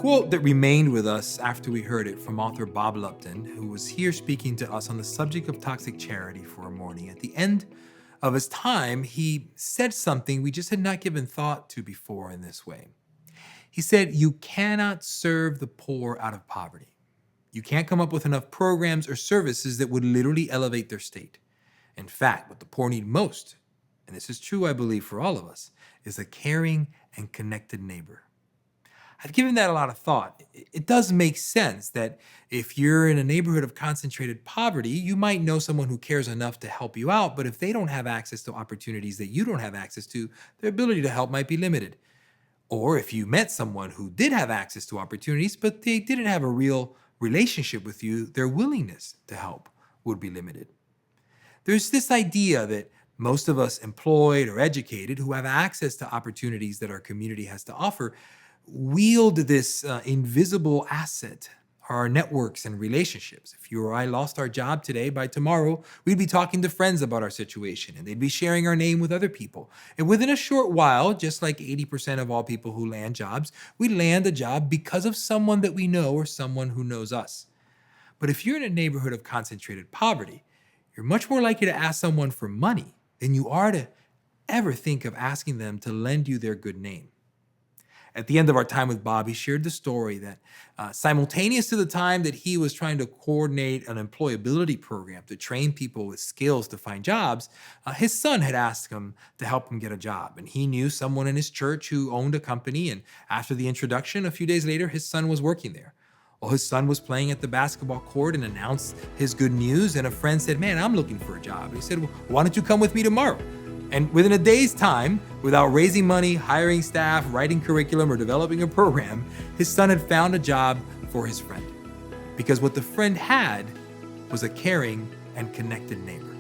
quote that remained with us after we heard it from author Bob Lupton, who was here speaking to us on the subject of toxic charity for a morning. At the end of his time, he said something we just had not given thought to before in this way. He said, "You cannot serve the poor out of poverty. You can't come up with enough programs or services that would literally elevate their state. In fact, what the poor need most, and this is true, I believe, for all of us, is a caring and connected neighbor." I've given that a lot of thought. It does make sense that if you're in a neighborhood of concentrated poverty, you might know someone who cares enough to help you out, but if they don't have access to opportunities that you don't have access to, their ability to help might be limited. Or if you met someone who did have access to opportunities, but they didn't have a real relationship with you, their willingness to help would be limited. There's this idea that most of us employed or educated who have access to opportunities that our community has to offer wield this invisible asset, our networks and relationships. If you or I lost our job today, by tomorrow, we'd be talking to friends about our situation and they'd be sharing our name with other people. And within a short while, just like 80% of all people who land jobs, we land a job because of someone that we know or someone who knows us. But if you're in a neighborhood of concentrated poverty, you're much more likely to ask someone for money than you are to ever think of asking them to lend you their good name. At the end of our time with Bob, he shared the story that simultaneous to the time that he was trying to coordinate an employability program to train people with skills to find jobs, his son had asked him to help him get a job. And he knew someone in his church who owned a company. And after the introduction, a few days later, his son was working there. Well, his son was playing at the basketball court and announced his good news. And a friend said, "Man, I'm looking for a job." And he said, "Well, why don't you come with me tomorrow?" And within a day's time, without raising money, hiring staff, writing curriculum, or developing a program, his son had found a job for his friend. Because what the friend had was a caring and connected neighbor.